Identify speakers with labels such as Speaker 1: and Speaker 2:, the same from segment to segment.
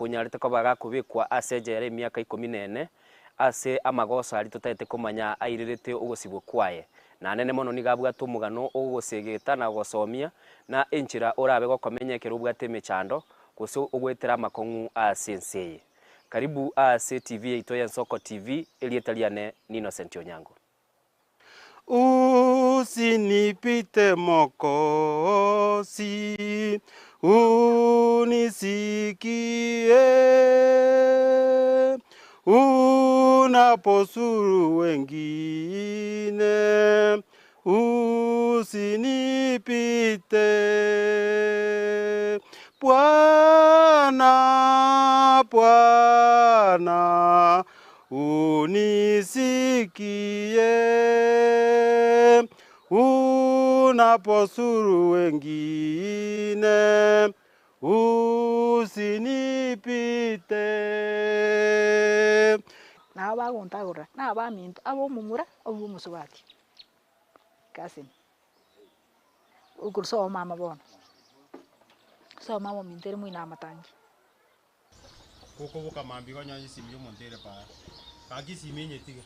Speaker 1: kunyarite ko bagakubikwa ase jere miaka 14 ase amagoso ari tutaite kumanya airirite ugosibwo kwaye na nene mono nigabwata omugano ogosegeta na gosomia na enchira orabe gokomenyekera ubwate mechando gose ogwetera amakong'u ase enseye. Karibu ase TV yaito ya Nsoko TV, elieta liane ni Innocent Onyango.
Speaker 2: Usinipite Mokosi, unisikie, unaposuru wengine, usinipite. Bwana, Bwana, unisikie, unaposuru wengine, usinipite.
Speaker 3: Na bagontagora, na baminto, abo mumura, abo musubati. Kasin. Ukurso mama bona. So mama mintere muina matangi.
Speaker 2: Koko boka mambi gonya isimyo montere pa. Kaki simenye tiga.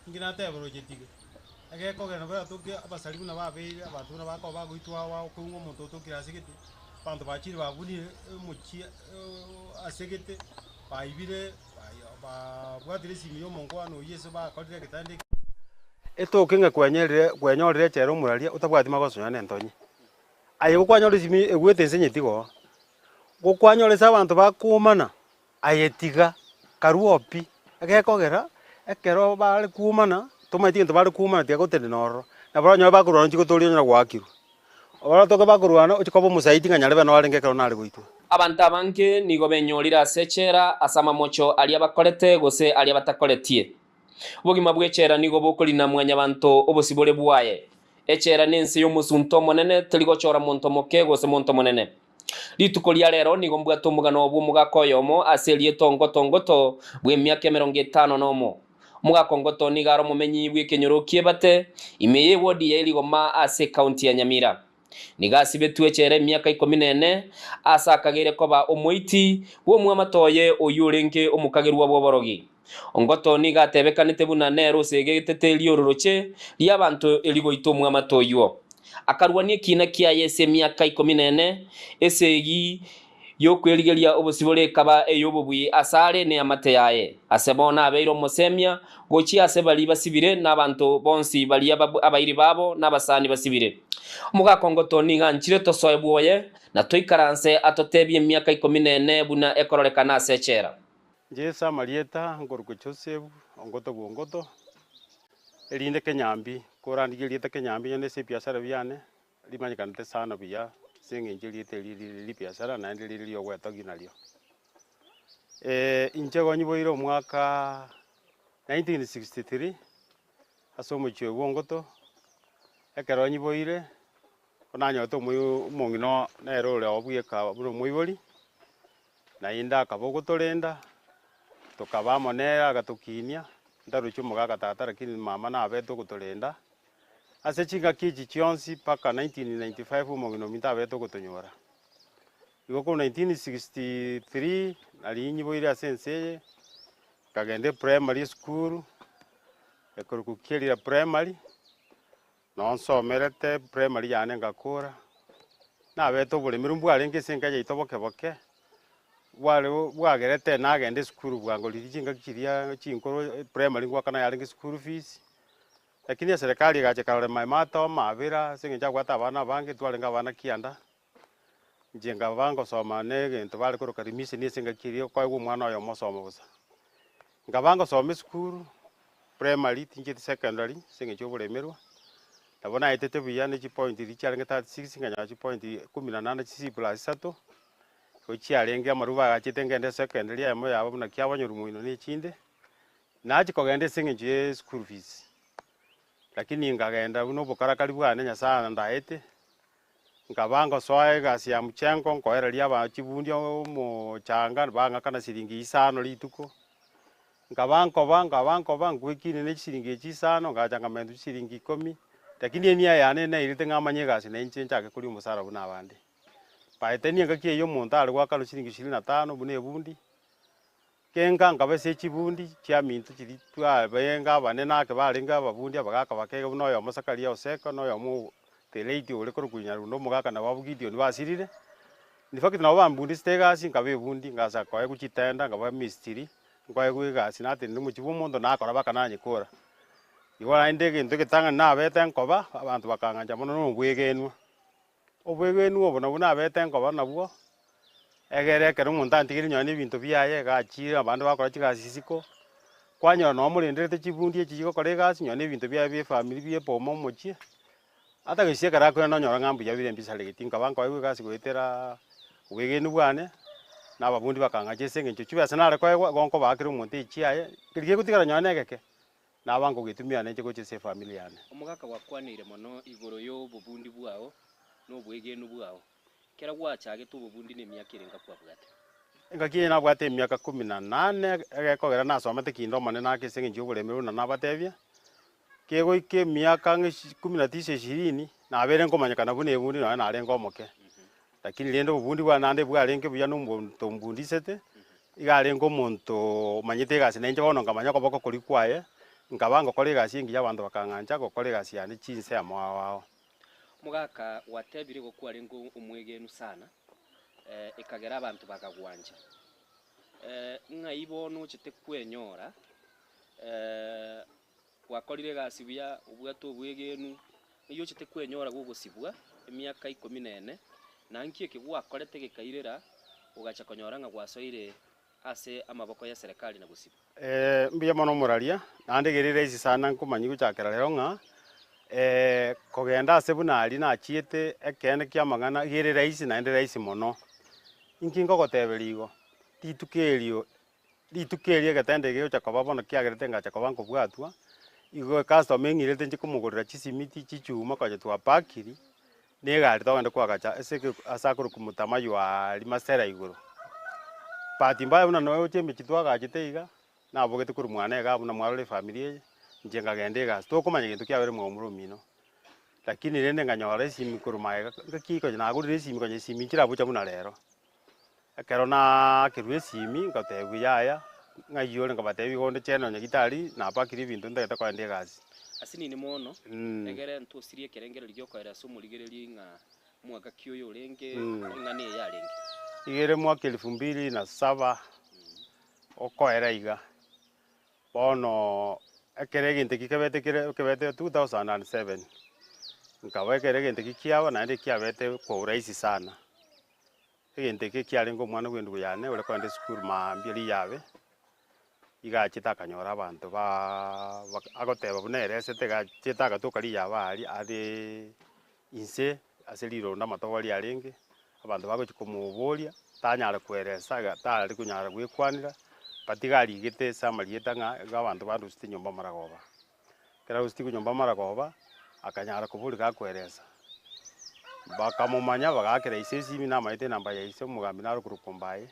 Speaker 2: Ngina te bro jetiga. Age ko gena ba toke abasali kuna ba be abantu na ba ko ba goitwa wa ko ngo monto to kira segete. Panto ba chiri ba buni muchi asegete. Ba ibire ba bwadire simyo mongo ano yeso ba ko dire kitande. Eto kinga kwenyorire chero muraria utabwati magoso nyane ntonyi. Aye gukwanyore simi egwete nsenyeti go. Gukwanyore sa abantu bakumana ayetiga karuopi agekogera ekero bari kumana tumaiti nto bari kumana tia gotende noro na baro nyo bakurwana chikotori nyona gwakiru ora toke bakurwana uchikobo musaiti nganyare bano arenge kero nari goitwa
Speaker 1: Abantu abange nigo benyorira sechera asama mocho ali abakorete gose ali abatakoretie. Ubugima bw'echera nigo bukolina mwanya bantu obosibore bwaye. Echera nense y'omusunto monene teligochora monto moke gose monto monene. Lituko lya lero nigo mbwata omugano bw'omugakoyomo ase lietongotongoto bw'emyaka 50 nomo. Omugakongoto nigaro mumenyi bw'ekenyorokie bate imeye wodi ya Eligoma ase county ya Nyamira. Nigasi betu echere emyaka 14 asa akagere koba omoiti bw'omwamatoye oyurenge omukagerwa bw'oborogi. Ongoto nigatebekanite buna nero segete liororoche lyabantu eligoito omwamatoyo. Akarwanie kina kia yese myaka 14 esegi yokweligelia obosibole kaba eyobobwi asare ne amate yaye asebona abeiro mosemia gochi asebali basibire nabantu bonsi bali abairi babo nabasani basibire. Omugakongoto niganchire tosoye bwoye na toikaranse atotebye myaka 14 buna ekororeka sechera.
Speaker 2: Jesa Marieta ngoruko Joseph ongoto gongoto elinde kenyambi korandigelieta kenyambi yane se biashara byane limanyikanite sana bya sengengelieta li biashara na ndeli yo gwetogi nalyo inche gonyiboire omwaka 1963 asomo chwe bongoto ekero nyiboire onanyoto mongino na erole obuyeka buro moibori na inda kabogotolenda tukaba monera agatukinia ndarucho mugaga tata lakini mama na abeto kutolenda ase chinga kiji chionsi paka 1995 mongino minta abeto kutonyora igoko 1963 ali nyiboire asense kagende primary school ekorukukirira primary no somerete primary yane ngakura na abeto bule mirumbu arenge senga yaitoboke boke wale wagerete nagende skuru bwangoliri chinga kiria chinkoro primary gwakana yaringe school fees lakini serikali gache karole mato mabira singe gwata abana bange twalenga abana kianda njenga bango soma nege ntwale koro karimise ni singa kiria kwa mwana oyo mosoma busa ngabango soma school primary tinje secondary singe chobulemerwa tabona itete biyane chi point richaringe 36 nganya chi point 18 chi +3 ochi arenge amaruba achitengende secondary amo yabo na kyabonyoru muino ni chinde nachi kogende singe school fees lakini ngagenda buno bukarakari bwane nyasana ndaete ngabango soe gasi ya mchengo ngoereria ba chibundio mo changa banga kana siringi isano lituko ngabango gwikine ne siringi chisano ngachanga mendu siringi 10 lakini enia yane na irite ngamanye gasi na inchenja ke kuri musara buna bande baeteni ngaki yo muntu ari gwaka shilingi 25 bune bundi kenga ngabe se chibundi chia mintu chiri twa benga bane nake barenga babundi abagaka bakege buno yo musakari oseko no yo mu teleiti uri kurukunya rundo mugaka na wabugidio ni basirire ni fakiti na bambundi stegasi ngabe bundi ngasa kwa kuchitenda ngaba mistiri kwa kwigasi nati ndi muchibu muntu nakora bakananye kora igora indege ndegitanga na bete nkoba abantu bakanganja muno no bwegenwa obwegenwa obona buna bete nkoba nabwo egere kero muntu antigiri nyoni bintu biaye gachira abantu bakora chigasi siko kwanyora no murenderete chibundi echi gikora gasi nyoni bintu biaye bie family bie pomo mochie ata gisia kara ko no nyora ngambu ya bire mbisa legitinga banko ayo gasi gwetera ubegenu bwane n'ababundi bakanga chesenge ncho chibasa nare ko gonko bakire umuntu ichiaye kiriye gutigara nyone egeke n'abango gitumia nje goche se family yane
Speaker 1: omugaka wakwanire mono igoro yo bubundi bwao no bwegenu bwao kera gwachage tu bubundi ne myaka irenga kwa bwate
Speaker 2: ngakie na bwate myaka 18 egekogera nasomete kindo mane nakesenge ncho buremero na nabatebia kego ike myaka 19 na bere ngomanyakana bune bundi na narenga omoke lakini lendo bubundi bwa nande bwarenge buya n'umuntu mbundi sete igarenga omuntu manyite gasi nenje bono ngamanya koboko kuri kwaye ngabango kore gasi ngiya abantu bakanganja gokore gasi yani chinse ya mwao
Speaker 1: mugaka watebire gokwarenga umwegenu sana ikagera abantu bakagwanja ngaibono chite kwenyora wakorire gasi bya ubwato ubwegenu iyo chite kwenyora gugusibwa emyaka 14 nankie kigwakorete gikairera ugacha konyora nga gwasoire ase amaboko ya serikali na gusiba
Speaker 2: mbiya mono muraria nandegerere isi sana nkumanyi guchakera lero nga kogenda ase bunari na chiete ekene kya magana gerera isi na endera isi mono inkingo goteberigo litukerio gatende gyo chakoba bono kyagerete nga chakoba nkobwatwa igo customer ngirete nchikumugurira chisimiti chichuma kwa twa pakiri negari togende kwagacha ese asakuru kumutama ywa limasera iguru pati mbaya buna no chembe chitwaga chiteiga na bogete kuri mwana ega buna mwaro family njenga gende gas to kumanya kintu kya bere mwomuro mino lakini rende nganyora simi kuri maega ngakiko na guri simi konye simi kira bucha buna lero akero na kirwe simi ngatebu yaya ngayore ngabatebi gonde cheno nyagitari na pakiri bintu ndeta kwa ndege gas
Speaker 1: asini ni mono egere ntusirie kerengero ligyo kwera somo ligereri nga mwaka kyoyo urenge ngane ya renge
Speaker 2: igere mwaka 2007 okoera iga bono ekere ginte kibete 2007 nkawe ekere ginte kikiawa na ndi kiabete kwa urahisi sana ginte kikiarengo mwana gwendu yane ule kwende school maambiri yawe igachita kanyora abantu ba agoteba bunere sete gachita gatokari yabari ari inse aseliro ndamatowali arenge abantu bagochikumuboria tanyara kweresa gatari kunyara gwikwanira patigari gite samarieta nga abantu barusti nyumba maragoba kera usti kunyumba maragoba akanyara kuburi gakweresa bakamumanya bagakira isesi mina maite namba ya iso mugambi naro kurukombaye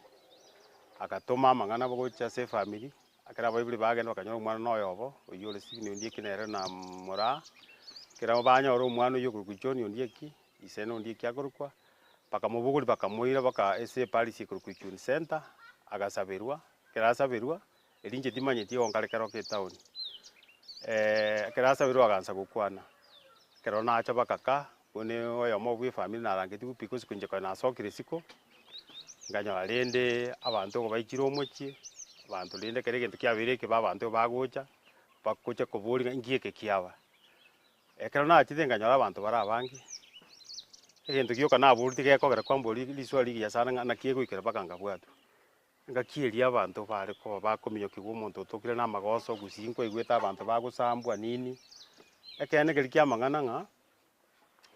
Speaker 2: akatoma mangana bogocha se family akara bayibuli bagenda bakanyora umwana noyobo uyole sibini ndie kinere na mura kera banyora umwana uyo kurukuchoni ndie ki iseno ndie kyakorukwa bakamubuguli bakamuira baka ese palisi kurukuchuni center agasabirwa kera asabirwa elinje timanye tio onkalekero ke town kera asabirwa agansa gukwana kera na acha bakaka one oyo mobwe family na rangeti because kunje kwa na sokire siko nganya rende abantu ngo bayikira omochi abantu linde kere kintu kyabire ke babantu bagocha bakocha kuburi ngiye ke kyaba kera na achite nganya abantu barabangi kintu kyoka na burti ke kogera kwamburi liswali ya sana na kiego ikera bakanga bwatu ngakieria abantu bare ko bakominyo kigwo muntu tokire na magoso gusinko igweta abantu bagusambwa nini ekene keri kya mangana nga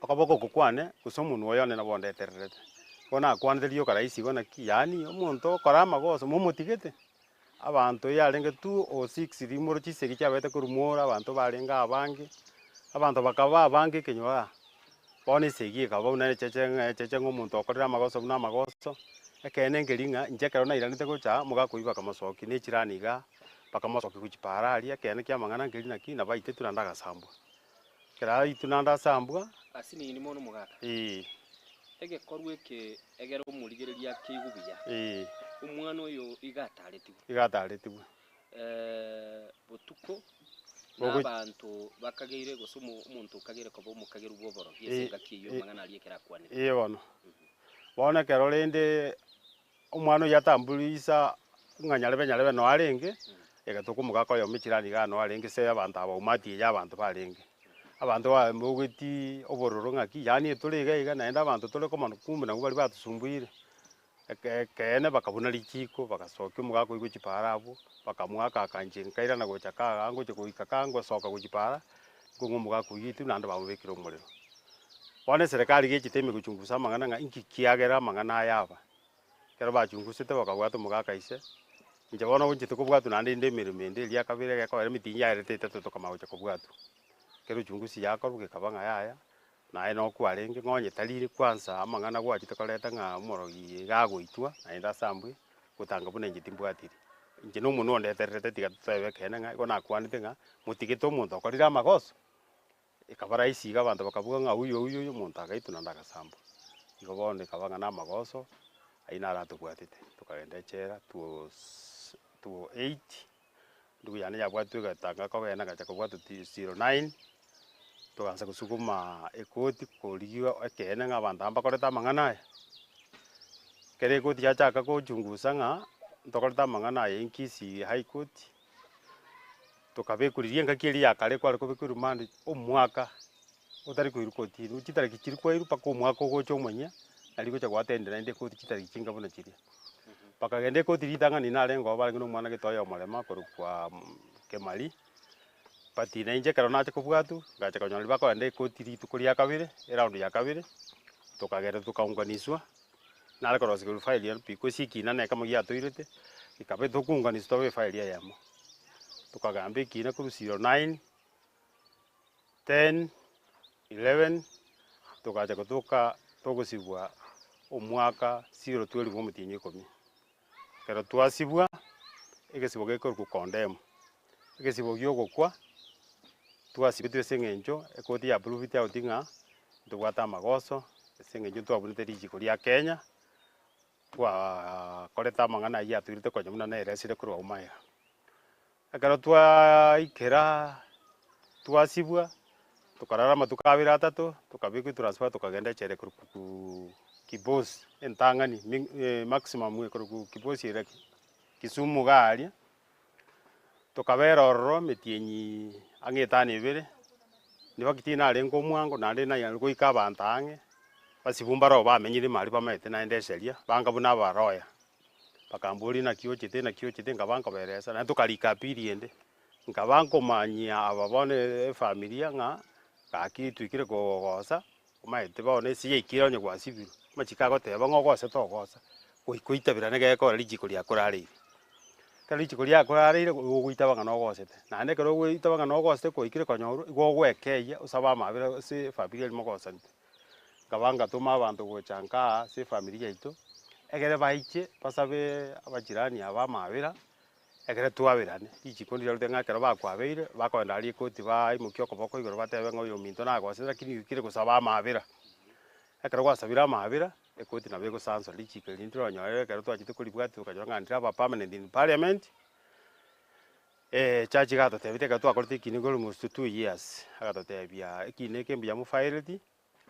Speaker 2: akaboko kukwane kusomuntu oyone na bondetererete bona kwanderio karaisi bona yani omuntu kora magoso mumutigete abantu yarenge 206 rimoro chisegi cyabete kurumura abantu barenga abangi abantu bakaba abangi kenywa bona isegi kabona cheche ngomuntu okorera magoso na magoso ekene ngeringa njekero na iranite gocha mugakuiba kamasoki ne chiraniga pakamosoki kuchiparari ekene kya mangana ngerina kina baite tunanda gasambwa kera itunanda sambwa
Speaker 1: asini ni mono mugaka egekorwa eke egera omurigereria kigubuya omwana oyo igataretiwe botuko n'abantu bakageire gose omuntu okageire koba omukageri bw'oboro yesenga kiyo mang'ana ali ekerakwanire
Speaker 2: bono kero rende omwana oyo atambulisa nyarebe no arenge egatuka omogaka oyo omechirani iga no arenge se abanto abaumati ya abanto barenge abanto bambogeti obororo ng'aki yani etore iga naende abanto tore komana kumbe nabo bari batusumbuire kene bakabuna richiko bagasoka omogaka oyo gochipara abo bakamwaka akanje nkaira na gocha kaga ngoche goika kango soka gochipara ng'o omogaka oyo itu nande bamobekire omorero bono eserikari gechiteme gochungusa amang'ana ng'a inki kiagera amang'ana aya aba kero bachungusete bakabwata omogaka ise inche bono gonchete kobwatwa naende inde emeremo ende eria ekabere egekogera emitingi yaerete etato tokama gocha kobwatwa kero ochungusi yakorwa gekaba ng'a yaya naye no kwarenge ng'onye tarire kwanza amang'ana gwachete koreta ng'a omorogi gagoitwa naende ase ambwe gotanga buna inche timbwatiri inche na omonwe ondetererete tiga totebe kene ng'a igo nakwanete ng'a motigete omonto okorire amagoso ekaba rahisi iga abanto bakabuga ng'a oyo omonto agaitwa naende agasambwa igo bono ekaba ng'a na amagoso aywo naro atobwatete tokagenda echera 2008 ndugu yane yabwatwa egatanga kogenda gacha kobwatwa 09 togansa gosukuma ekoti korigia ekene ng'a abanto bakorete amang'ana aya kero ekoti yachaka gochungusa ng'a ntokorete amang'ana aya enkisi high court tokabekuriria engaki eria ya kare kware kobekwa erumande omwaka otari koirwa kotini chitariki chiri kwairu mpaka omwaka ogocha omonyia nari gocha gwatendera naende ekoti chitariki chinga buna chiria bakagenda ekoti ritang'ani narenge oo barenge na omwana getoya omorema korokwa Kemari bati na inche kero nacha kobwatwa ngacha konyora bakogenda ekoti rituko ria kabere eraundi ya kabere tokagenda tokaunganiswa nare korosigerwa file ero because ekina na ekemo giatoirete ikabe tokuunganiswa tobe efile eyemo tukagamba ekina korwa 09 10 11 togacha gotoka togosibwa omwaka 012 omotienyi 10 kero twasibwa egesibo gekorwa condemn egesibo giogokwa twasibetwe ase eng'encho ekoti yapruvete out ng'a ntobwate amagoso ase eng'encho twabunete richiko ria Kenya twakorete amang'ana aywo atoirete konya buna na eresire korwa uma iga ekero twaikera twasibwa tokarara amatuko 2 3 tokabekwa etransfer tokagenda echere korwa Kibos entang'ani maximum korwa Kibos ere Kisumu garia tokabera ororo emetienyi ang'e 5 nibagiti narenge omwango naende nanyara goika abanto ang'e basibwa mbaro bamenyire mari bamaete naende eseria banga buna abaroya bakamboria naki ochete nkaba nkoberesa naende tokarika apiri ende nkaba nkomanyia aba bono efamilia ng'a gaki twikire kogosa omaete bono ase yaikire onye gwasibirwe amachiko agoteba ng'a ogosete ogosa goitabera gegekora richiko riakorareire kero richiko riakorareire ogoitaba ng'a nogosete naende ekero ogoitaba ng'a nogosete kwaikire konyorwa igo ogwekeyia osabe amabera ase efamilia eri mogosanete nkaba ngatoma abanto gocha nkaa ase efamilia yaito egere baiche basabe abachirani aba amabera egere twaberane richiko ndiriarute ng'a ekero bakwabeire bakogenda aria ekoti baimokia okoboko igoro batebe ng'a oyo ominto nagosete lakini oikire gosaba amabera ekero gwasabire amabera ekoti nabo egosansora richiko eria ntironyora ekero twachete koribwati okanyora ng'a ndire aba permanent in parliament echachi gatotebete ekero twakorete ekina iko almost 2 years agatotebia ekina eke mbuya mofaireti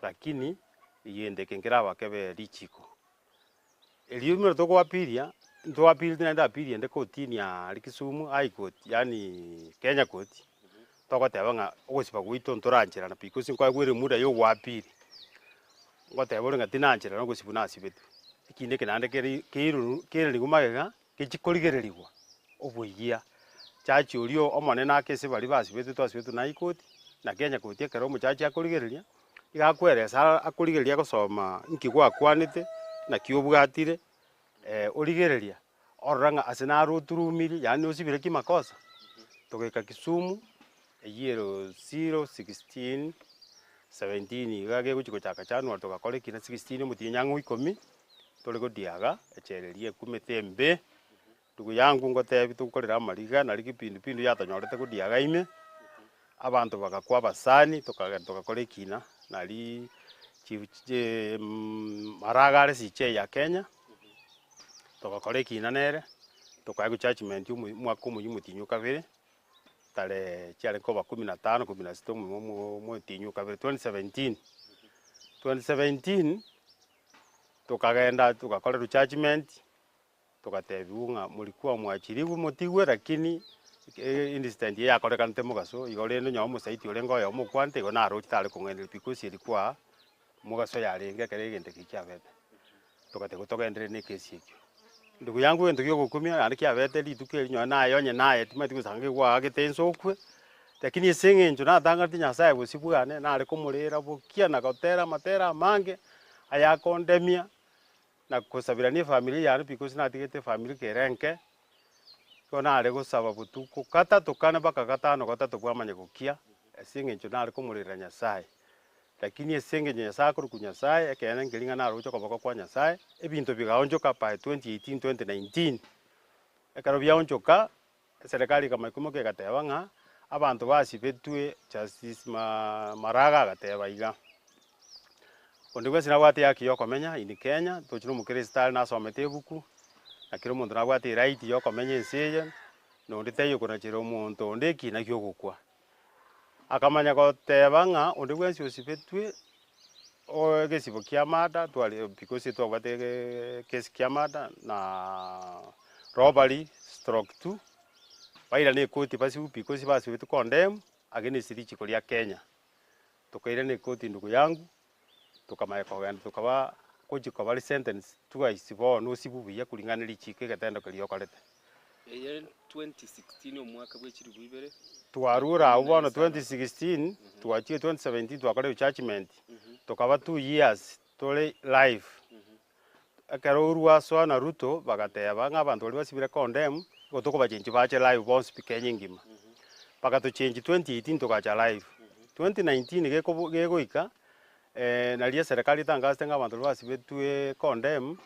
Speaker 2: lakini eyende kenkere abakebe richiko erio mero togoapiria ntwapirete naende apirie ende kotini aria Kisumu high court yani Kenya court togoteba ng'a ogosiba gwaito ntorancherana because nkwagwire emuda ya ogwapiri ngoteba ore ng'a tinancherana ogosibwa nasibetwe ekinde eke naende kereriwa magega gechikorigeriwa oboiyia chachi orio omonene ake ase bari basibetwe twasibetwe na high court na Kenya court ekero omochachi akorigereria iga akweresa akorigereria gosoma inki gwakwanete naki obwatire origereria orora ng'a ase nare oturumirie yaani osibire kimakosa togeka Kisumu eyero 016 17 iga gegochi gochaka January togakora ekina 16 omotienyi ang'e 10 tore godiaga echereria ekumete embe ndugu yangu ngotebi tokorera amariga nari kipindupindu yatonyorete godiaga ime abanto bagakwa abasani tokagenda togakora ekina nari maragare siche ya Kenya tugakora ekinanere tukaigwa judgment mwaka omoyia omotinyu kabere tare chiare koba 15 16 omotinyu kabere 2017 tukagenda tugakorerwa judgment tugatebiwa ng'a mulikuwa mwachiriwe motigwe lakini incident yakorekanete mugaso igo rende nyomo musaiti orenga oyo omokwante igo narochi tare kong'enera because ilikuwa mugaso yarenge kere egente kikiabete togate togendere na ekesi ekio ndugu yangu gento giogokumia naende kiabete rituko eri nonye naye onye naye timaeti gosanga gwagete nsokwe lakini ase eng'encho natang'arete nyasaye bosio bwane nare komorera bokia na gotera matera amange ayakondemia na kosabirania efamili yane because natigete efamili kerenke igo nare gosaba botuko gatatu kane mpaka gatano gatatu kwamanya gokia ase eng'encho nare komorera nyasaye lakini ase eng'encho nyasaye akorokwa nyasaye ekere nkeri naroche okoboko kwa nyasaye ebinto bigaonchoka by 2018 2019 ekero biaonchoka eserikali ekamaikomoka egateba ng'a abanto basibetwe justice Maraga agateba iga onde bwase nabwate yaki yokomenya in Kenya tochire omokristo are nasomete ebuku na kera omonto nabwate right yokomenya ense eye nonde teyokona omonto onde ekina giogokwa akamanya goteba ng'a onde bwensi osibetwe egesibo kia mada twari because twabwate kesi kia mada na robbery stroke 2 baira na ekoti basibu because basibetwe condemn against richiko ria Kenya tukaira na ekoti ndugu yangu tukamaya kogenda tukaba kochiko bari sentence twice bono osibu buya kulingana na richiko egetendo keriokorete
Speaker 1: 2016 omwaka bwechiri bwibere
Speaker 2: twarura abo bono 2016 twachie 2017 twakorera judgment tukaba 2 years tore live ekero urwaso na Ruto bagateba ng'abantu bari basibire condemn gotokobachenchi bache live bonse Kenya ngima bagatuchenchi 2018 tugacha live 2019 gegoika naria serikali itangaste ng'abantu basibetwe condemn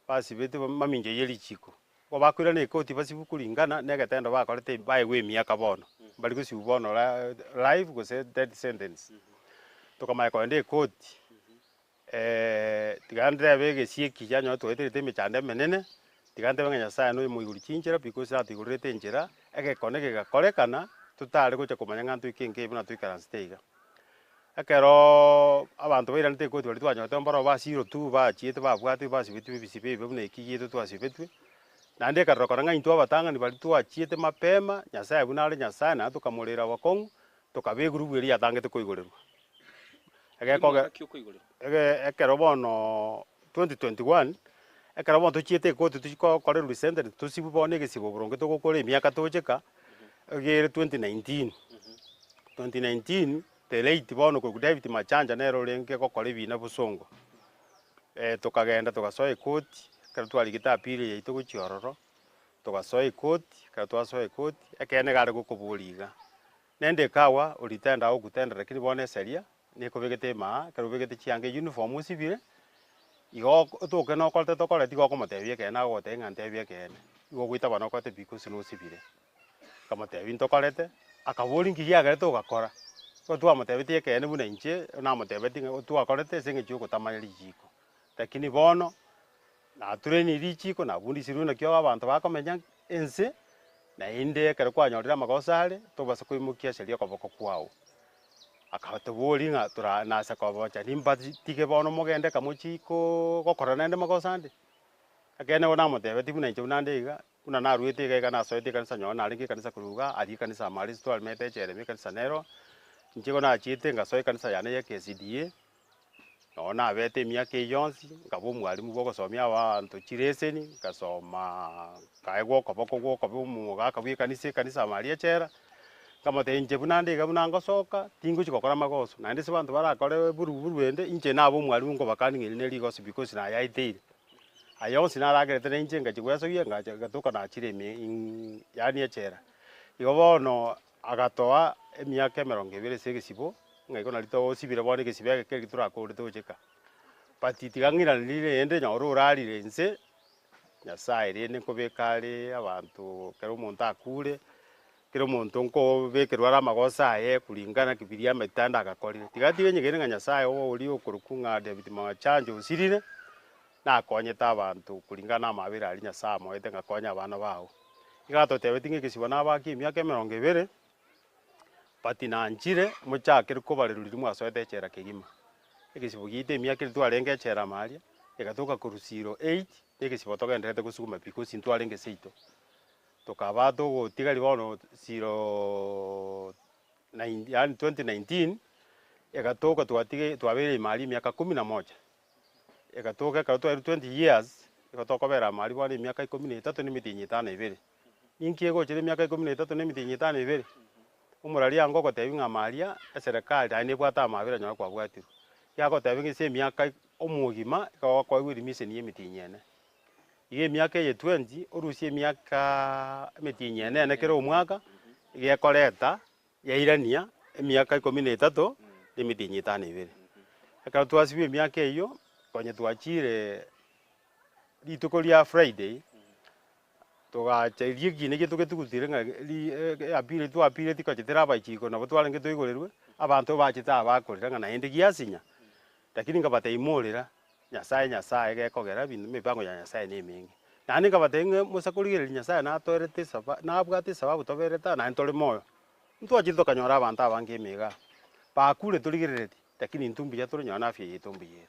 Speaker 2: basibetwe maminje yerichiko go bakwira na ekoti basibu kuringana na egetendo bakorete baigwa emiaka bono bari gosibu bono live gose death sentence tukamaya koende ekoti tigandebe egesieki janyo tweterete emechando emenene tigandebe ng'a nyasaye noyo moiguri chinchera because natwigurete enchera egekone gegakorekana tutare gocha komanya ng'a ntoike nke buna toikaranste iga ekero abanto bairanete ekoti bari twanyorete mbaro basiro tu bachiete babwate basibetwe ebisibe ebe buna ekigiete twasibetwe naende ekarorokana ng'a intwe abatang'ani bari twachiete mapema nyasaye buna are nyasaye naende tukamorera abakong'u tukabegurwa bweria yatangete koigorerwa ekero bono 2021 ekero bono tochiete ekoti tuchikokorerwa sentence tosibu bono egesibo boronge togokora emiaka tocheka egere 2019 the late bono koigwa David Machanja nero orenge gokora ebina bosongo tukagenda tugasoa ekoti ekero twarigete appeal yaito gochiororo tugasoa ekoti ekero twasoa ekoti ekene gare gokobori iga nende ekawa oritenda ogotenda lakini bono eseria nekobegete maa ekero obegete chianga uniform osibire igo otoke nokorete tokoreti gokomotebia ekene nagogotebia ng'a ntebia ekene igo ogoita bono okorete because nosibire kamotebia ntokorete akabori nki giagerete ogakora igo twamotebetie ekene buna inche namotebetie ng'a twakorete ase eng'encho ogotamanya richiko lakini bono natureni richiko nabundisirwe nakio abanto bakomenya ense naende ekero kwanyorire amagoso are tobasa koimokia seria okoboko kwao akatobori ng'a nasa kobocha nimbatige bono mogende kamochiko gokora naende magoso ande ekene bono namotebetie buna inche buna ande iga buna narwete iga nasoete ekanisa nyowe narenge ekanisa koruga aria ekanisa Marist twaremete Jeremy ekanisa nero inche igo nachiete ngasoa ekanisa yane ya KCDA no nabete emiaka eyonsi nkaba omwarimu bwa ogosomia abanto chireseni nkasoma kaegwa okoboko gwokoba omogaka bwa ekanisa maria echera nkamotebia inche buna ande iga buna ngosoka tingochi gokora magoso naende ase abanto barakore buruburu ende inche naba omwarimu nkobakani ng'eri na rigoso because nayaiteire ayonsi naragerete na inche ngachigwesogia ngatoka nachire yaani echera igo bono agatoa emiaka 20 ase egesibo ng'a igo nari tosibire bono egesibo egeke eki torakorete gocheka but tigang'iraneire ende nyora orarire nse nyasaye rende nkobeka are abanto kero omonto akure kero monto nko bekerwa ara magosa aye kulingana kibiria metanda agakorire tigati nyegere nga Nyasaye owo uri okurukunga David Mwachanjo usirire na akonyeta abantu kulingana amabira ari Nyasaye moete ngakonya abana bawo igatotebeti ng'ekesibo nabaki emiaka 20 pati nanchire mochakere kobareruri mwasoete echera kegima ekesibo giite emiaka twarenge echera maria egatoka koru 08 ekesibo togenderete gosuguma because ntwarenge seito tokaba togotigari bono 09 yani 2019 egatoka twabere mali miaka 11 egatoka ekatwari 20 years egatokobera mali bwana miaka 13 n'emitinyi 5 ninki egochere miaka 13 n'emitinyi 5 umurari ango gotebi ng'a maria eserikali aine bwata amabira nyora kwabwatirwe yagotebi ng'ise miaka omugima kwa mise ni emitinyi ene iye miaka ye 20 orusie miaka emitinyi ene kero omwaka gekoreta yairania emiaka 13 n'emitinyi 5 ekara twasibie miaka eyo konye twachire rituko ria Friday togacherie gine gitugutire nga apire twapire tikachitera abachiko nabo twarenge toigorerwe abantu bachita abakorera nga naende giasinya lakini ngabata imorera Nyasaye gekogera bintu mipango ya Nyasaye ni mingi nani ngabata ng'e musakurigereri Nyasaye natorete saba nabwate sababu tobereta na ntore moyo ntwachito kanyora abantu abange emiga bakure turigerereti lakini ntumbi ya turi nyona afya yitumbi yere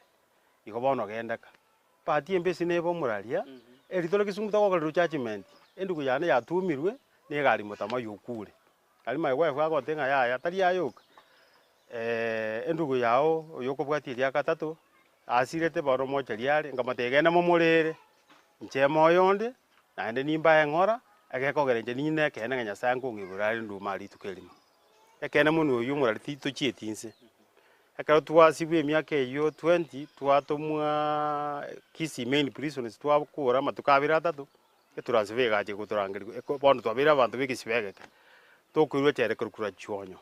Speaker 2: igo bono gendeka pati embesi nebo muraria eritore kisumuta gokorero judgment endugu yane yatumirwe negari mutama yukure ari mai wife agotenga yaya tari ayoka endugu yao yokobwati ria gatatu asirete baro moja riare ngamategena momorere nchemo yonde naende nimba engora agekogere nine kene Nyasaye ngung'iburari ndumari tukelima ekene munu uyu murari tito chietinse akaro twasibwe emiaka eyo 20 twatomwa Kisii main prisons twakura matukabira 3 eturansibe gache guturangiri bono twabira abantu bekisibegeke tokwirwe chere kurukura chionyo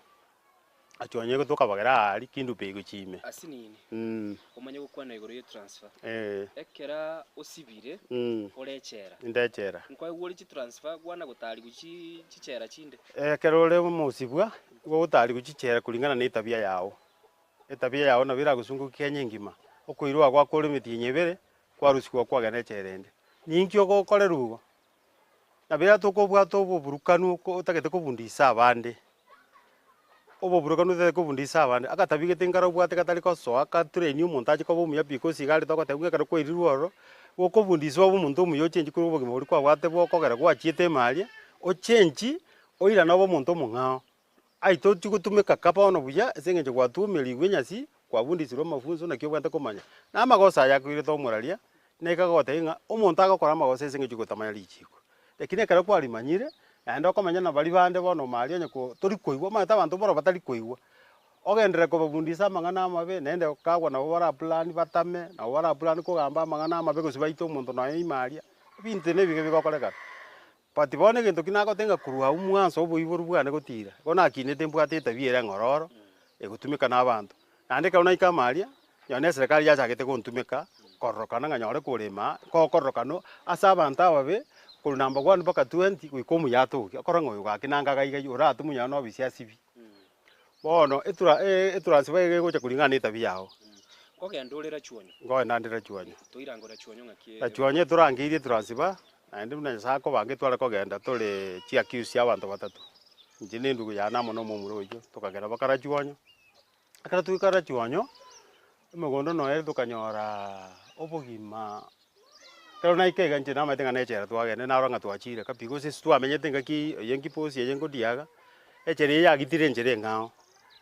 Speaker 2: achonye ko tukabagera ari kindu pego chime
Speaker 1: asinini umanye gukwana igoro ye transfer ekera osibire orechera
Speaker 2: ndechera
Speaker 1: nkwa igori chi transfer gwana gutari guchi chichera chinde
Speaker 2: kerore musibwa gutari guchichera kulingana na tabia yao etabia yao na bira gusungu Kenya ngima okoirwa gwa kore mitinye bere kwa rusikwa kwa gane cherende ninkyo gokore rugo na bira tokobwa tobuburukanu ko utagete kubundisa abande oboburukanu tete kubundisa abande akatabigete ngaro bwate katari koso akatrain umuntu aje ko bumuya because gari tokotebuga kare ko iriruoro gokobundisa omuntu omuyo change kuri obogima buri kwa bwate bwokogera kwa chiete maria o change oira na omuntu omung'ao aito tigutumika kapono buya esenge gwatumiri gwenyasi kwabundisirwe mafunzo na kyobwate komanya na amagosa yakwire to muraria nekagote ng'a omuntu agakora amagosa esenge gutamanya lichiko lakini kare kwa limanyire naenda komanya na bali bande bono maria nyako tori koigwa mata abantu boro batari koigwa ogendere ko babundisa mang'ana amabe nende kagwa na bora plan batame na bora plan ko gamba mang'ana amabe gosibaito omuntu na imaria binte nebige bigokoreka pati bone gento kinagotenga kurua umwanso obo iboru bwane gotira gona kinete mbwatete biere ngororo egutumika n'abantu nande kauna ikamaria nyone serikali yachagete guntumika kororokana nganyore kurima kokorokano asa abantu ababe kuri number 1 mpaka 20 gwikomu yatuki akorango yugakinanga gaigai uratu munya no bisiasibi bono etura sibaye gocha kulingana na tabia yao
Speaker 1: kogendurira chuonyo
Speaker 2: ndandira chuonyo
Speaker 1: toirangora chuonyo ngakie
Speaker 2: chuonyo turangirie turansiba naende muna sako bange twara kogenda tole chia kiusi abantu batatu njine ndugu yana mono mumuro ujo tukagera bakara chuonyo akara tukara chuonyo emegondo noere tukanyora obogima pero naikega nje na maitenga nechera twagende na ranga twachire kapigo se twamenyete ngaki yengi posi yengo diaga echere ya gitire njere ngao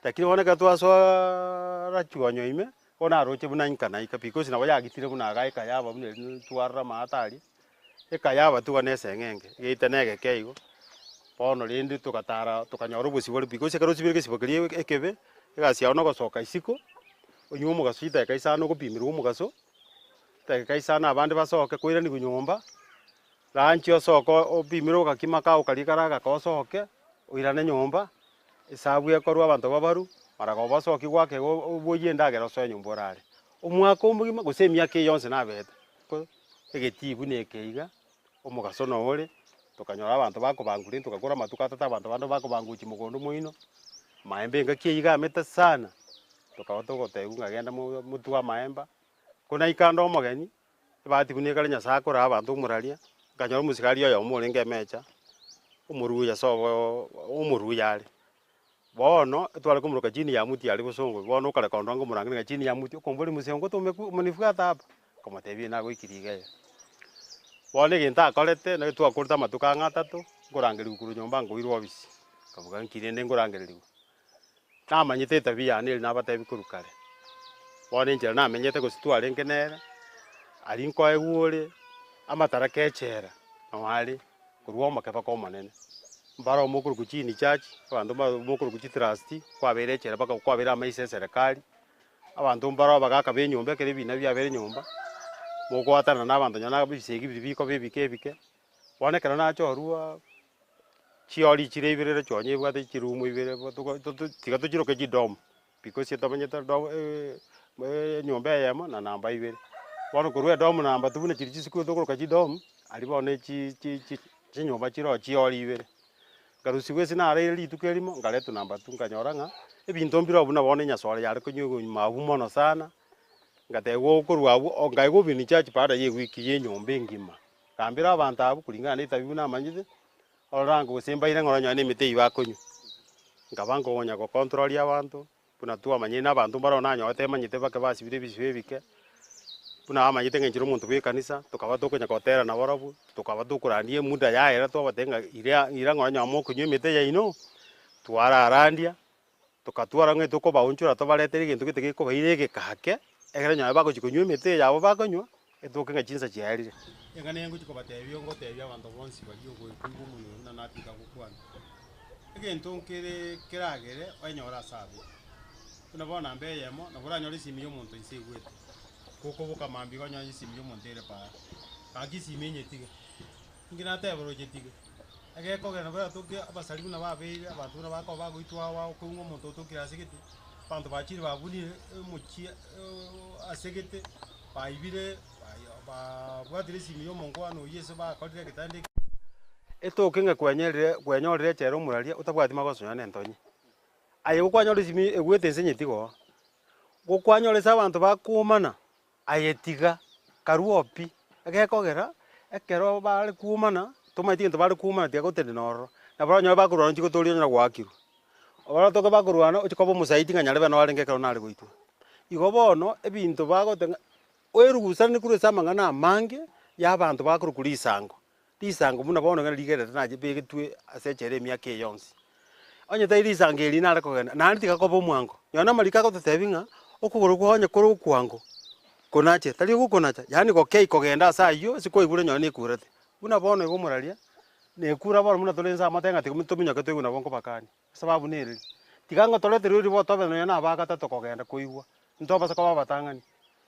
Speaker 2: lakini boneka twaswa chuonyo ime ona roche buna nkana ikapigo sina waya gitire buna gaika yaba bune twarra matari ekayaba tuganese ngenge gitenege keigo bono rindi tukatara tukanyora busibori because karo sibire kesibokeri ekebe egasiao no gosoka isiko onyu mugaso iteka isano gopimirwa omugaso teka isana abande basoke koira ni gunyomba ranchi osoko opimirwa gakimaka ukarikara gakosoke oirane nyomba isabu ekorwa abantu babaru marago basoki gwake oboyenda agero so nyumborare omwaka omugima gose miaka yonse nabete egetibu nekeiga omugaso no ore tukanyora abantu bakubangura tukagura matuka tata abantu bando bakubanguchi mugondo muino maembe ngakiiga meta sana tukabota gotegu ngagenda mutu wa maemba kuna ikando omogeni bati kunikale nyasakora abantu muraria nganyora musikali oyo omurenge mecha umuruya sobo umuruya ali bono twale kumuruka chini ya muti ali busongo bono ukale kondongo murangina chini ya muti ukombole musengo munifuata hapa kama tebi na goikirige bono ginta akorete na twakurta matuka ngatatu ngurangiri gukuru nyomba ngoirwo bisi kavuga nkirende ngurangiririwe namanyite tabia nili nabatebi kurukare bono njera namenyete gusitwara ngenere ari nkoe gure amatara kechera awali kurwo makeba ko manene mbara omukuru kuchini church abantu omukuru kuchi trust kwabere chera baka kwabere amaise serikali abantu mbara bagaka benyombe kere bina byabere nyomba mukwatana n'abantu nyana bisegi bibiko bibike bonekera nacho ruwa chiori chirebere chonye bwate chirumu ibere tiga tuchiroke chidom because yetamanyeta dom nyombe yamo na namba ibere bono kurwe dom namba tubune chiri chisiku tokoroka chidom ali bone chinyomba chiro chiori ibere garusi wese na are litukelimo ngaletu namba tunganyoranga ebinto mbiro buna bone nyasore yare kunyugo mabumono sana ngategwo kurwabu ngaigo bini church pada ye wiki ye nyombe ngima kambira abantu abu kulingana n'itabi na manyite orango sembaire ngoronyo ni mite ibakonyu ngabango gonya ko control ya abantu buna tuwa manyina abantu barona nyote manyite bake basibire bisibike buna amanyite ngenjiro muntu be kanisa tukaba tokonya kotera na borobu tukaba tukurandie muda ya era to batenga ira ngoronyo amoko nyu mite ya ino twara arandia tukatwara ngwe tuko baunchura to baleteri gintu gitege ko bairege kake egera nyawe bako chikunywa mite yabo bakonywa etuke ngachinsa chiarire engane yangu chiko batebyo ngo tebya abantu bonsi bagiye ko ikungu muno na natika gukwana egento nkere kiragere wanyora sabe tunabona mbeyemo na buranyora isimi y'omuntu isegwete kuko buka mambi ganyora isimi y'omuntu ere pa kagisi menyetige ngina teboro jetige egeko gena bwa tuke abasalimu na babeire abantu na bako bagwitwa wa kungo omuntu tukira sigiti bantu bachiri babuni muchi asegete baibire bwatire simi yo mongwano yeso bakorire kitande etokenga kwenyorire chero muraria utabwati magosonya nentonyi aye gukwanyora simi egwete nsenyetigo gukwanyora sa abantu bakumana ayetiga karuopi egekogera ekero bari kumana tomaiti into bari kumana tiga gotende noro na baronyo bakurora nchiko torio nyora gwakiru ora toke bakurwana uchikobo musaiti nganyarebe no arenge kero nari goitwa igo bono ebinto bagotenga oerugusa ni kure samangana amange y'abantu bakuru kuri isango lisango muna bono ngana ligerete naje begetwe asechere emyaka eyonsi onye tai lisango eli nare kogenda nari tigakoba omwango nyona marika gototebinga okuguru kuhonya kuri okwango konache tari gukonacha yani gokei kogenda asa iyo sikoigure nyona ikurete buna bono igo muraria nekura bono muna tolenza amatenga tikuminya ketwe na bonko bakani sababu neri tigango tolete ruri bo tobe no yana abagata tokogenda kuigwa ntoba sakaba batangani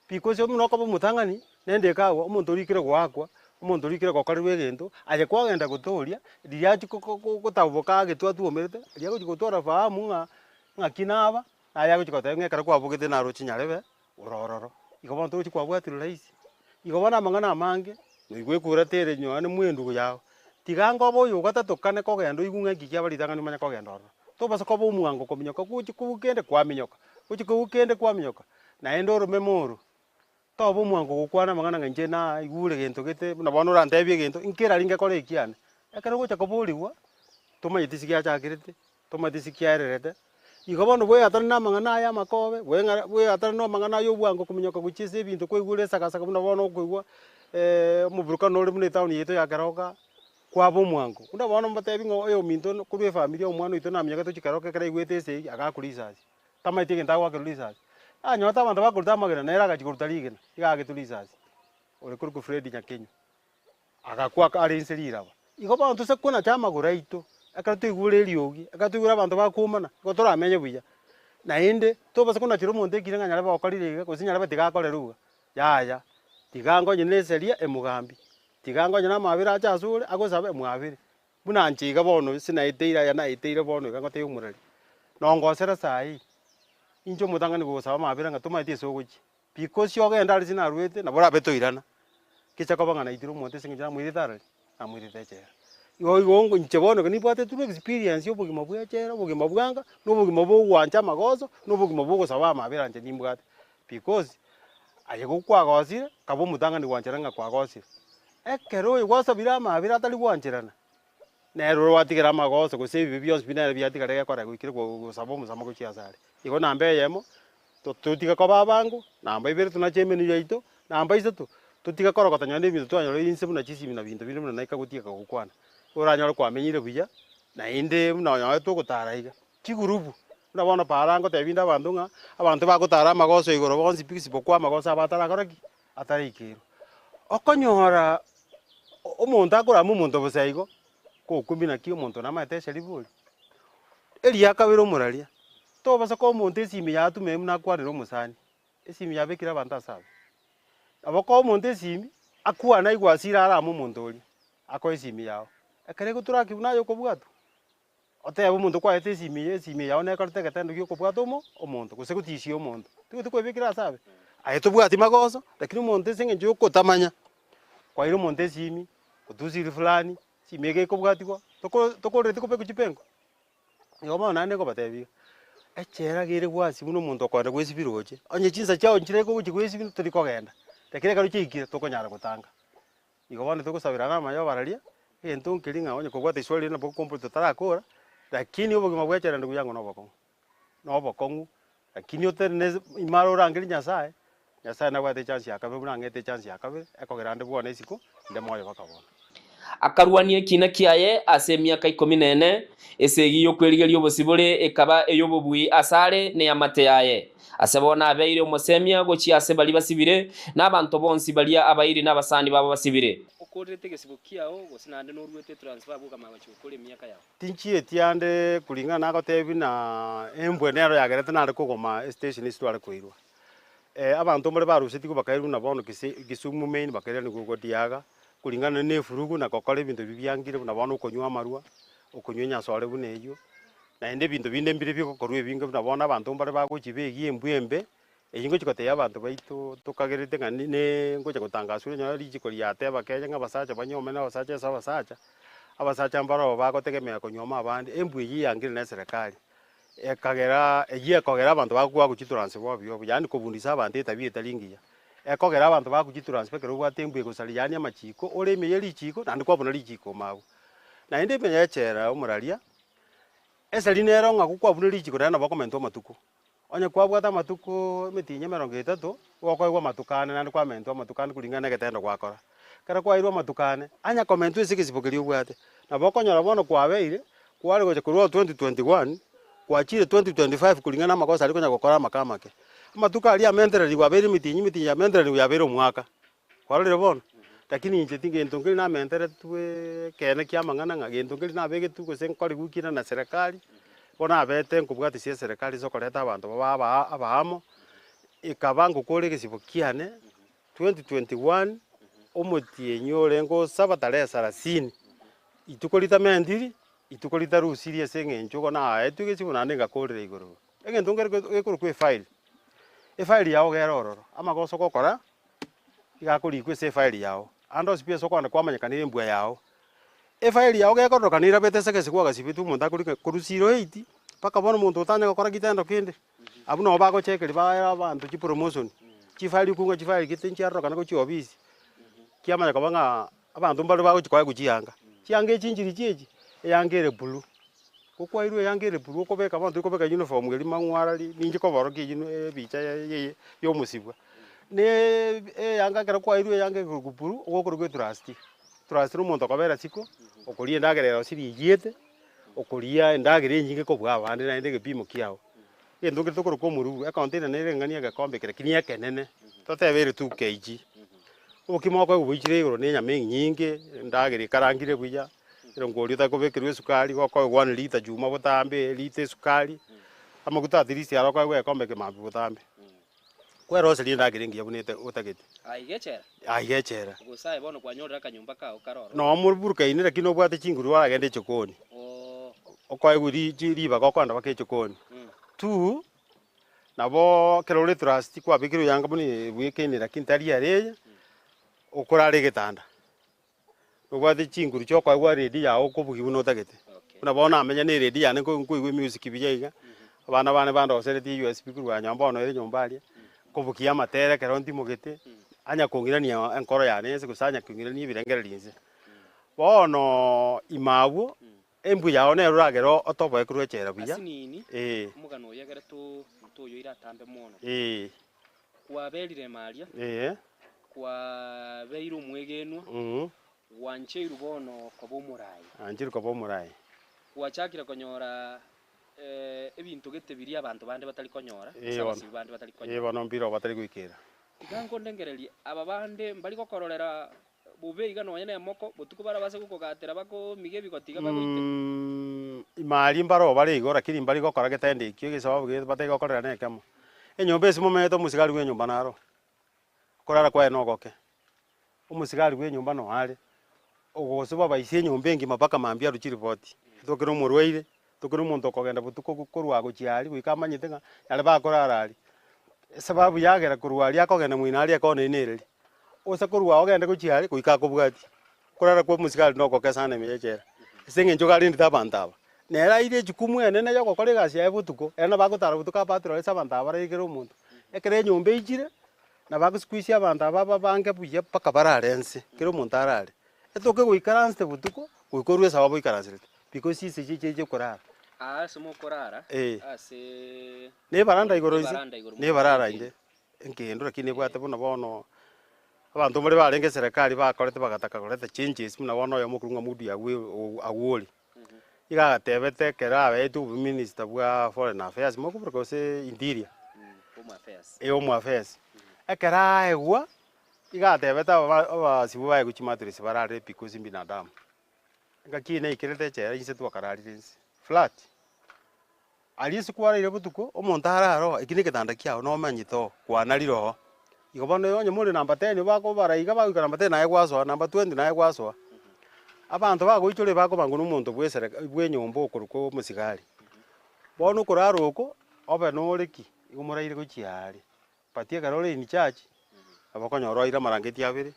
Speaker 2: because omuno ko mutangani nende kawo omuntu urikire gwakwa omuntu urikire gokorwe gento aje kwagenda gutoria riachi gutabuka gitwa tuomerete riago gutora fahamu kinaba aya gukota ngekara kwabugite na ruchinyarebe urororo igo bonto uchi kwabwatira raisi igo bona mangana amange igwe kuratere nyone mwendu yao tigango boyo gatatokane kogenda igunga kikia baritangani manya kogenda oro tobasa ko bomuango kominyoka kuchi kugende kwaminyoka kuchi kugende kwaminyoka na endoro memoro tobo mwango gukwana mangana nganje na igure gento gete na bono rantebye gento inkera ringe kore kiane ekara gocha kobuligwa tomayiti sikia chakirete tomayiti sikia rerete igo bono bwe atari na mangana ya makobe bwe atari no mangana yo bwango kuminyoka guchise ebintu kwigure saka buna bono kwigwa muburuka no rimune town yeto yakaroka kwabo mwango unda bono mbatebi ngo eyo minto kurwe family omwana ito namyaka tuchikaroka kare igwete ese agakulisazi tamayiti genta gwakulisazi nyota abantu bakurta magana nera gachikuruta ligena igagitulisazi ore kuri ku Fred Nyakenyo agakwa ari inserira igo bantu se kuna chama guraito akatu igure riogi akatu igura abantu bakumana gotora amenye buya na inde to basa kuna chiro monde kiranga nyara bakorire gusinyara batiga kore ruga ya tigango nyine seria emugambi tigango nyina mabira acha asure agosabe mwabire buna nchiga bono sinaiteira ya naiteire bono gangote umurari nongosera sai injo mutangani gusaba mabira ngatuma itiso guchi because yoga endari sina ruete na bora beto irana kicha ko bangana itiro monte singira mwiri tarali amwiri teche igo nche bono ni bwate tu experience obogima bwechera obogima bwanga n'obogima bw'ogwancha amagoso n'obogima bw'ogosaba amabera nche nimbwate because aye gokwagosire kaba omotang'ani gwanchera ng'a kwagosire ekero oyo gwasabire amabera atari gwancherana nero watigera amagoso gose ebi bionsi binere biatigare gekora gwikire gosaba omusama gochiasare igo namba eyemo totiga koba abango namba ibere tunachemeni yaito namba isato totiga korogota nyone ebinto twanyora inse buna chisimi na binto bire buna naika gotiga gokwana oranyora kwamenyire buya naende buna nyawe togotara iga chigurubu buna bono parango tebinda abanto ng'a abanto bagotara amagoso igoro bonsi pigisi bokwa amagoso abatara koraki atari ikero okonyora omonto akorama omonto bosaigo kokumi naki omonto namaete eseribori eria kabere omoraria tobasa ko omonto esimi yatume muna akwanera omosani esimi yabekire abanto asabe abo ko omonto esimi akwana igwasire arama omonto oria ako esimi yao ekere goturaki buna yo kobwatu oteba omonto kwaete esimi yao nekorete egetendo giokobwata omonto gose gotisia omonto tigote kwebekire asabe aye tobwati magoso lakini omonto ase eng'encho yokotamanya kwaire omonto esimi otusiri fulani simi ege ekobwatigwa tokorete kobeka chipengo igo bono naende ngobatebia echera gere gwasi buna omonto okoenda gwesibira oche onye chinsa chiao nchire gochi gwesibira tori kogenda lakini ekero chiikire tokonyara gotanga igo bono togosabirana amayo bararia egento nkeri ng'a onye kobwata iswali nabo complete tarakora lakini obogima bwechera ndugu yangu nobokong'u lakini otere imara orangeri nyasaye nabwate echance ya kabere buna ang'ete echance ya kabere ekogera nde bwana isiko nde moyo bakabona
Speaker 1: akarwania ekina kiaye ase emiaka 14 esegi yokwerigeria obosibore ekaba eyobobui asare ne amate yaye ase bona abeire omosemia gochi ase bali basibire n'abanto bonsi balia abairi n'abasani babo basibire okorete gesibo kiao gose nande norwete transfer bukama bachukore emiaka yao
Speaker 2: tinchi etiande kulingana na gotebi na embwe nero yagerete nare kogoma station istware koirwa abantu mbere baruseti kubakairu na bono Kisumu main bakerera ni gugodiaga kulingana ne furugu na kokore bintu bibyangire na bono okonywa amarua okonywa nyasore bune eyo na ende bintu binde mbire bikokorwa ebinge na bono abantu mbare bagochibegi embwembe eyingo chikote abantu baito tokagerete ngani ne ngocha gotangasure nyara rijiko lyate abakeje ng'abasacha banyome n'abasacha esa abasacha mbaro bagotegemea konyoma abandi embwe yi yangire na serikali ekagera egie kogera abantu bagwa guchitransport byo yani kobundisa abantu etabia etalingiya ekogera abantu baguchitransport kero bwatembwe gusali yani amachiko oreme yeri chiko nandi kwabona rijiko mabu na ende penya echera omuraria esali nero ng'a kwabuna rijiko na bakomento matuko onye kwabwata matuko metinye 30 gokoigwa matukane nandi kwamento matukane kulingana getendo gwakora kera kwairwa matukane anya komento ese gesibokerio bwate na bokonyora bono kwabeire kwari gocha kurwa 2021 kwachire 2025 kulingana na makosa aliko nyagokora makamake amatuka ali amendereri wabere mitinyi amendereri yabere omwaka kwarire bono lakini inje tingento ngeli na mentere twe kene kia mang'ana ng'a gento ngeli na bege tu gose nkori gukina na serikali bona abete nkubwati cie serikali zokoreta abantu baba abahamo ikabango kore gesibo kiane 2021 omotie nyore ngo sabatare sarasini itukolita mendiri itukolita rusiri ase eng'encho gona etu gesibo nande ngakorire igoro egento ngeri ekoro kwe file yao gero ororo amagoso gokora igakorikwa ase file yao ando space okwanda kwamanyekanire embwa yao file yao gekorokanira betese gesigwa gasibitu omonto akorika korusiro 8 paka bono omonto otanya gokora kitendo kinde abu no bagochekeri ba abantu chi promotion chi file kunga chi file gite nchiarorokana gochi office kiamanya kabanga abantu mbale bagochikoya guchianga chianga echinjiri chiechi eyangere blue kokwairwe yangere blue okobeka abantu okobeka uniform geri mang'warari ninje koboroki ebicha yo musibwa ne yanga kera kwairwe yange gupuru ogokorwe trust omonto akabera siko okoria ndagerero siri yiete okoria endagere nyinge kobwa abandi na ende gepimo kiao endo ngito koroko muru akauntina nere ngania gakombe kere kinia kenene totebere 2 kg okimoko gubichire igoro ne nyame nyinge ndagere karangire buya ngori takobekirwe sukari goko 1 liter juma botambe liter sukari amaguta atirisi aroko gakombe ke mabi botambe kwero seli ndagere ngiya bunete utagete aigechera
Speaker 1: gusaye bono kwanyorera kanyumba kao karoro
Speaker 2: no muruburuka inira kino bwate chinguru waragende chokoni okoye guri riba gokwanda bake chokoni tu nabo kerore trust kwa bikiro yanga buni bwekene lakini tari areya okorare getanda Ubwate chinguru cho kwa ready ya okubugi buno tagete. Una bona amenya ni ready ya nko kuigwe music bijaiga. Abana bane bando sereti USB kurwa nyamba no ere nyombali. Kubukia matere kero ntimugete. Anya kungirania enkoro ya nese kusanya kungirania birengerelinze. Bono imabu embu yaone ruragero otobo ekurwechera buya.
Speaker 1: Mugano yagera to yo iratambe mono. Kwa berire maria. Kwa beiru mwegenwa. Wanche rubono kobomurai.
Speaker 2: Anjiru kobomurai.
Speaker 1: Wachakira konyora ebintu gete biri abantu bande batali konyora.
Speaker 2: Sabasi
Speaker 1: bande batali konyora.
Speaker 2: Bono mbiro batali gwikira.
Speaker 1: Igango ndengereri aba bande mbali kokororera bube igano nyene moko botuko barabase kukogatera bako mige bigotiga bagoite.
Speaker 2: Imali mbaro bari igora kiri mbali gokora getende ikyo gisababu ge batali gokorera nekamo. Enyombe simo meto musigari gwe nyumba naro. Korara kwa enogoke. Umusigari gwe nyumba no hali. Ogosoba baise nyumba engi mapaka mambia ruchiri poti. Tokero murweire, tokero muntu okogenda butuko kurwa gochiari gwikamanyite nga yale bakorara ali. Sababu yagera kurwali akogenda mwinali akone nereri. Osa kurwa ogenda gochiari kuika kubwati. Korara kwa musigari no kokesana meyechera. Senge njogari nditabantaba. Nera ire jukumu enene yo gokore gasi ya butuko. Ena bagotara butuka patro esa bantaba rekero muntu. Ekere nyumba ijire na bagusqueeze abantu aba bange buye paka bararense kero muntu arare. Etoke guikaranse butuko guikorwe sababo ikaranse. Because sisi chiche kurara.
Speaker 1: Somo kurara. Ase
Speaker 2: ne baranda igoro isi. Ne barara inde. Enkendo lakini bwate bona bono. Abantu muri barenge serikali bakorete bagataka korete changes muna bono yo mukurunga mudu ya agwoli. Iga tebete kera abetu minister bwa foreign affairs moko because interior. Home affairs. Home affairs. Ekera egwa iga tebeta abasibu bae guchimaturisi barare because binadamu. Ngakine ikirete chera inse twakararirinse flat alisi kwara ile butuko omuntu araro ikine kitanda kiao no manyito kwanariro igobano yonye muri namba 10 bako baraiga bagika namba 10 naye kwaso namba 20 naye kwaso abantu bago ichore bako bangu n'umuntu bwesere bwenyombo okuruko musigari bono kuraro uko obe noriki igomuraire gochiari patie karole ni church abakonyoro ira marangeti abiri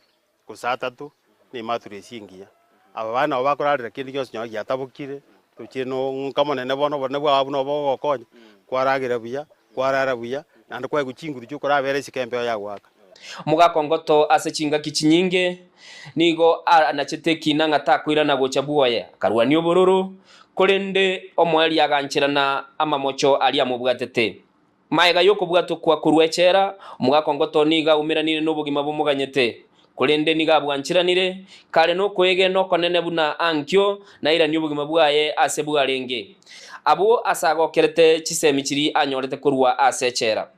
Speaker 2: kusata tu ni maturisi ngia aba bana bakorarira kindi cyose nyago yatabukire tukino kamonene bono bone bwa abuno bogokonya kwaragira buya kwarara buya nandi kwa guchinguru cyo korabere sikembe yagwaka
Speaker 1: mugakongoto ase chinga kichinyinge nigo anacheteki nanga takwira na gocha buwaye karwani obororo kolende omwali aganchirana amamocho ali amubwatete maega yoko bwato kwa kurwechera mugakongoto niga umiranire n'obugima bumuganyete kolende niga bwanchiranire kale no kwege no konene buna ankyo na ira nyubugima bwaye ase bwarenge abo asagokerete chisemi kiri anyorete kurwa asechera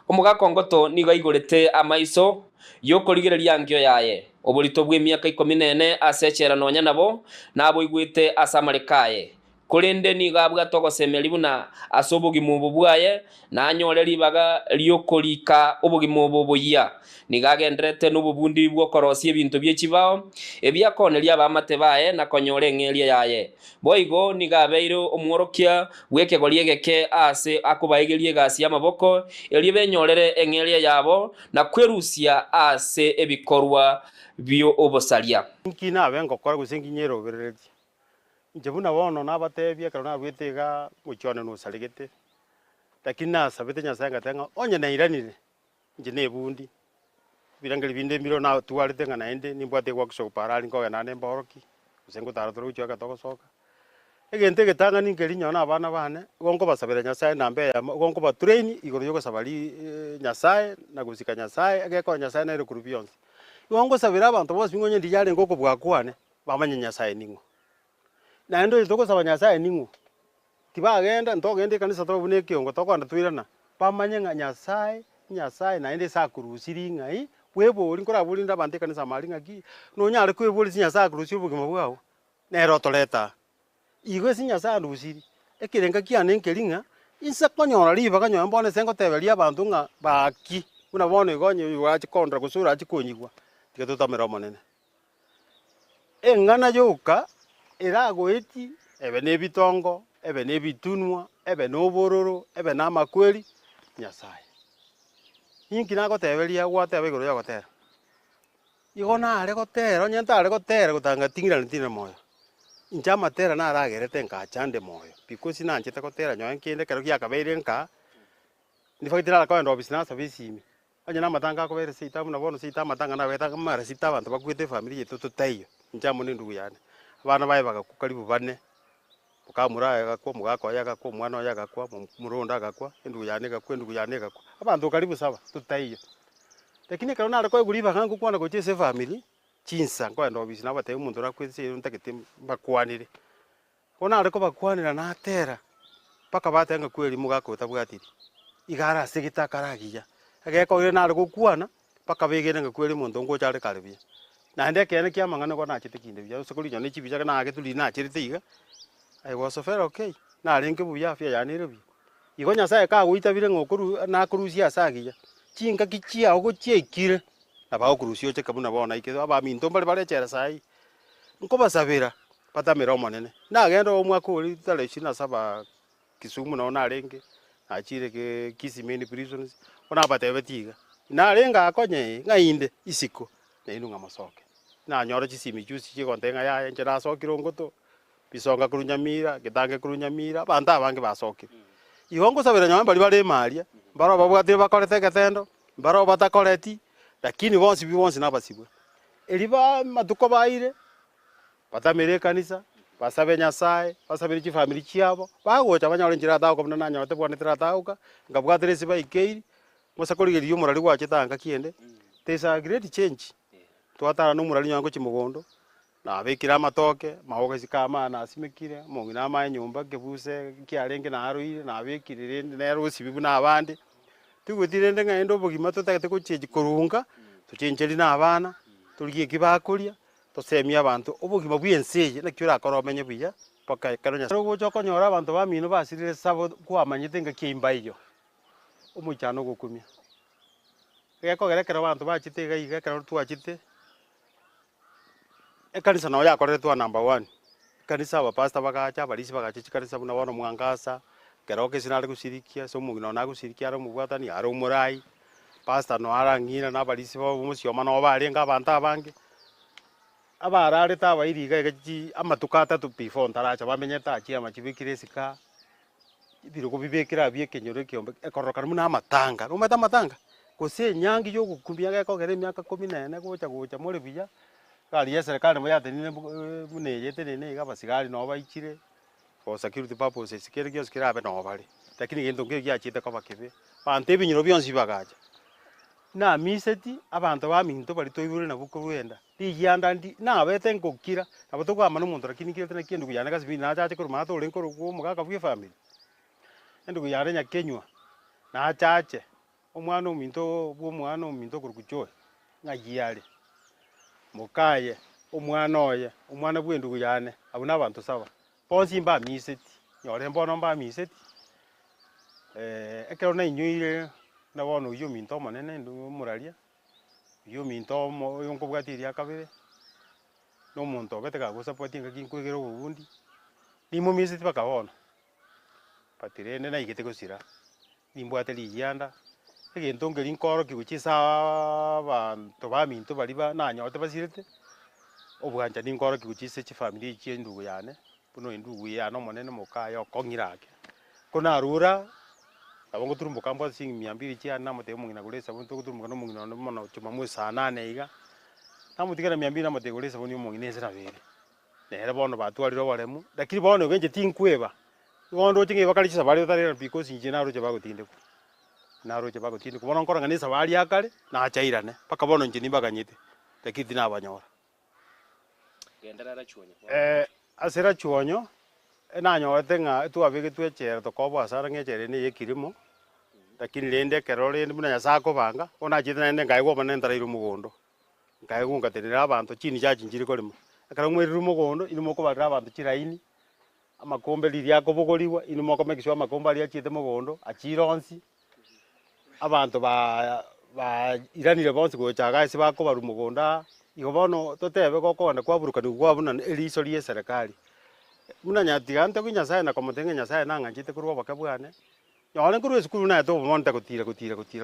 Speaker 1: omugakongoto niga igorete amaiso yokorigereria ankyo yaye oburito bwe miaka 14 asechera nonya nabo nabo igwite asamarekaye kolende niga bwatogosemeri buna asobugima bubwaye na anyoreri baga lyokolika obugima bubuya nigagendrete n'ububundi bwo korosi ebintu byekibao ebyakoneria abamate baye na konyore ng'eria yaye boigo nigabeiro omworokia bwekegori geke ase akubayigerie gasi y'amaboko eri benyorere eng'eria yabo na kwerusia ase ebikorwa byo obosaria
Speaker 2: nkina bengo kora gusenginyero berereti njebuna bono nabatebye kana nabwitega muchone no saligete lakini nasabete nyasanga tenga onye na iranire nje nebundi birangeli binde miro na tuwalite ngana ende nimbwate kwa kusoparali ngo na nemba oroki usengo taratoro uchoka toko soka egente getanga ningeli nyona abana bane gongo basabira nyasaye nambe ya gongo ba train igoro yoko sabali nyasaye na gusika nyasaye ageko nyasaye na recrupions gongo sabira abantu bose bingonye ndijale ngoko bwakwane bamanye nyasaye ningo na ndo itoko saba nyasaye ningo tibagenda ntogende kanisa to bune kiongo tokonda twirana bamanye nyasaye nyasaye na ende sakurusiri ngai webo nkora buli ndabante kanisa mali ngaki no nyare kwebuli sinya sakurusiri bugima bwao nero toleta igwe sinya sarusiri ekirenga kiane nkelinga insa konyora liba kanyo mbone sengo tebelia abantu nga baki una bone gonye wachi kondra kusura achi konyigwa tiketutamera monene engana yoka erago eti ebe nebitongo ebe nebitunwa ebe nobororo ebe namakweli nyasaye inki nako tebelia gwate abegoro yagotera igo nare gotera onye ntare gotera gotanga tingira ntine moyo incha matera naragerete nkachande moyo because nanchete gotera nyoe nkinde kero giakabeire nka nifagitira kwenda office na service imi onye na matanga akobere sita muna bono sita matanga na beta mara sita abantu bakwete family yetu tutayo incha mune ndugu yane abana baye bagakukaribu bane mukamura yagakwa mugako yagakwa mwana yagakwa muronda agakwa ndugu yane gakwa ndugu yane gakwa abantu karibu saba tutayo lakini kana nare kwa guliba kangu kwana gochese family chinsa kwenda office na bate umuntu rakwese ntakete bakwanire ona ariko bakwanira na atera paka batenga kweli mugako tabwatiri igara sigita karagiya ageko ire nare gukwana paka begene ngakweli muntu ngo chare karibia na ndeke ene kia mangana ko na chite kinde bya usukuri nyone chibija kana age tuli na chirite iga I was fair okay na renge buya afya yanire bi igo nyasaye ka guitabire ngokuru na kurusia sagiya chinga kichia ogo chiekire na ba okurusio che kabuna bona ike aba minto mbale bare chera sai nko basabira pata miromo nene na gendo omwaka uri tale 27 Kisumu na ona renge achire ke Kisimeni prisons ona batebe tiga na renga akonye ngainde isiko na inunga masoke na nyoro chisimi juice che kontenga ya enje na sokiro ngoto bisonga kurunyamira gitange kurunyamira banta bange basoke ihongo sabira nyama bali bare maria baro babwatire bakorete gatendo baro batakoreti lakini bonsi nabasibwe eliba matuko baire batamere kanisa basabe nyasaye basabe chi family chiabo bagocha banyore njira tawo komna na nyote bwane tira tawuka ngabwatire siba ikeiri musakorigerio murari gwache tanga kiende there's a great change twatara no murari nyango chimugondo na bekira matoke mahoga sikama na simekire mongina ma nyumba kebuse kiarenge na aruire na bekirire nero sibibu na abandi tugutire ndenga endo bogima tutagete kucheji kurunga tuchenjeri na abana tuligie kibakuria tusemia abantu obogima bwenseje na kyura akoro menye buya paka karonya rogo chokonyora abantu bamino basirire sabo kwamanyite nga kimba iyo umuchano gukumia geko gerekera abantu bachite gaiga kero twachite ekanisa nayo yakoretwa number 1 kanisa aba pastor bagacha balisi bagacha kanisa buna bono mwangasa kero ke sinale kusirikia so mugino na kusirikia ro mugwatani aro murai pastor no arangina na balisi bo musyo mano barenga abantu abange abarare taba iriga gachi amatukata tu before ntaracha bamenyeta achi amachibikire sika biro kubibekira byekenyore kyombe ekoroka muna amatanga rumeta matanga kose nyangi yo gukumbia geko gere myaka 14 gocha muri biya kali ya serikali mo yatenine muneyete nene gabasigari no baikire for security purposes kire kyo skira abe no bali lakini gento ngiri gyachite ko bakebe bante binyiro byonsi bagaja na miseti abantu baminto bali toibure na bukurwenda tiyanda ndi na bete ngokira abato kwa manu muntu lakini kire tena kindu kuyana kasbi na chache kuruma to lenko rugo mugaka bwe family endo kuyare nya kenywa na chache omwana ominto bwo mwana ominto kurukuchoe ngayiyale mukaye omwana oye omwana bwendu kuyane abuna abantu saba ponsi mba miseti nyore mbono mba miseti ekero na inyuire na bono yo minto manene ndu muraria yo minto mo yonko bwatiri akabere no muntu betega gusapotinga kinkwegero ubundi nimo miseti bakabona patirene na igete gusira nimbwateli yanda egento ngeri nkoro kiguchisa abantu baminto baliba na nyote basirete obwanja ninkoro kiguchise chi family chi ndugu yane buno ndugu yano monene mukayo kongirake kuna rura abongo turumbuka mbo sing 200 chi ana mote mungina gulesa bunto turumbuka no mungina no mono chuma mu sana neiga namutikana 200 na mote gulesa buni mungina ezera bere nere bono batwaliro baremu lakini bono genje tinkweba bono chinge bakalichisa bali tarera because injina roje bagotinde naroje bagotinde kubona nkora nganisa bali akale na achairane paka bono njini baganyite lakini na banyora
Speaker 1: genderera chuonyo
Speaker 2: asera chuonyo enanyoete nga twabige twechera tokobwa asara ngechere ne yekirimo lakini lende kerole ndi muna yasako banga ona chitana nende ngaigo bana ntarairu mugondo ngaigo ngaterera abantu chini chachi njiri kolimo akara mweriru mugondo inimo ko barra abantu chiraini amakombe liria kobogoliwa inimo ko mekiswa amakombe ali achite mugondo achironsi abantu ba iranire bonse gochaga ise bako baru mugonda igo bono totebe gokonda kwaburukani gwabuna eliso lie serikali muna nyatigante ku nyasaye na komotenge nyasaye na nganjite kurwa bakabwane nyone nguru esukuru na to monta gutira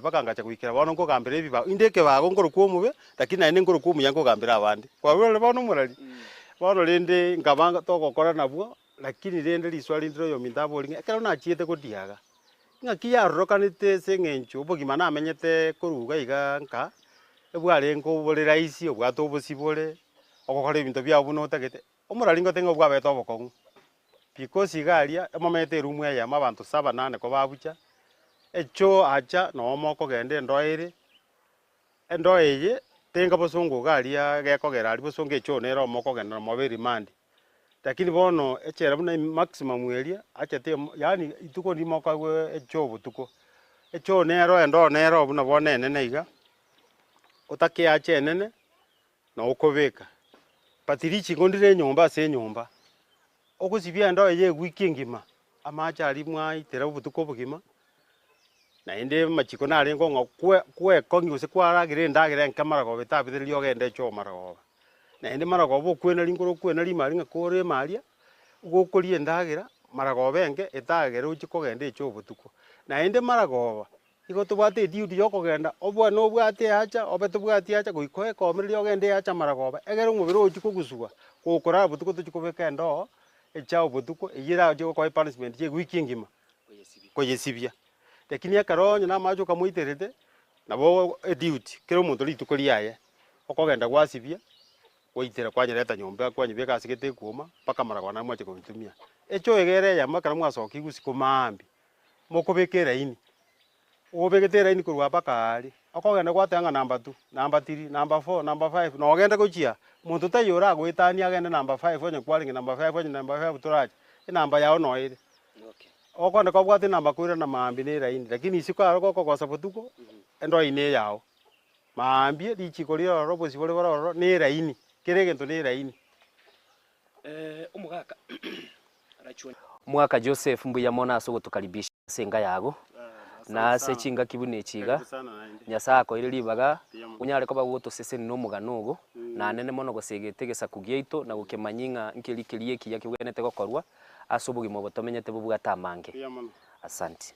Speaker 2: bakangacha gwikira bono ngogambira ebiba inde kebago ngoro kwomube lakini naende ngoro kwomuya ngogambira abandi kwa role bono murari bono rende ngabanga togokora nabwo lakini rende riswali ndiro yo mintabori ekero nachiete godiaga ng'aki yarorokanete ase eng'encho obogima namenyete koruga iga nka ebware nkobore raisi obwate obosibore ogokora ebinto biabo buna otagete omorari ngote ng'a obwabete obokong'u because iga aria emomete erumu eyemo abanto 7-8 ko babucha echo acha nomo okogenda endo eye tenga bosongo iga aria gekogera ari bosongo echo nero omo okogenda nomo berimandi lakini bono echera buna maximum eria achete yani ituko ndimo kagwe echo obotuko echo nero endo buna bono enene iga otake ache enene na okobeka patirichi ngondire enyomba ase enyomba ogosibia endo eye wiki engima amacha ari mwaitera obotuko obogima naende machiko nare ng'o kwekong'i gose kwaragire endagera enke maragoba etabitheririe ogende echo maragoba naende maragoba okwena ringoro okwena rimari ng'a kore maria gokoria endagera maragoba enge etagere ochi kogenda echo obotuko naende maragoba igo tobwate ediudi ya okogenda obwane obwate acha obe tobwati acha goika ekomereria ogende acha maragoba egere omobere ochi kogusua gokora botuko tochi kobeka endoo echa obotuko eyere achi gokoa punishment ya ewiki engima koyesibia lakini ekero onye namache okamoiterete nabo eduty kero omonto rituko riaye okogenda gwasibia gwaitera kwanyereta nyomba kwanyebeka ase gete ekuoma mpaka maragoba naro mwache komitumia echo egere eyemo ekero mwasoki gusiko maambi mokobeka eraini obegete eraini korwa mpaka aria okogenda gwateba ng'a number 2 number 3 number 4 number 5 nogenda gochia monto taiyo oragoetania agende number 5 onye kwarenge number 5 onye number 5 torache enamba yao noere okonde kobwate namba koirana maambi na eraini lakini isiko aro gokogosa botuko endo ine yao maambi richiko riroro bosibore bororo na eraini kere egento na eraini
Speaker 1: omogaka mwaka Joseph Mbuya mona ase gotukaribisha ase enga yago na ase chingaki buna echiga nyasaye akoire ribaga onyare koba gotoseseni na omogano ogo na nene mono gosegete gesaku giaito na gokemanyi ng'a nkeri ekiya kibwenete gokorwa ase obogima obotomenyete bobwate amange asante.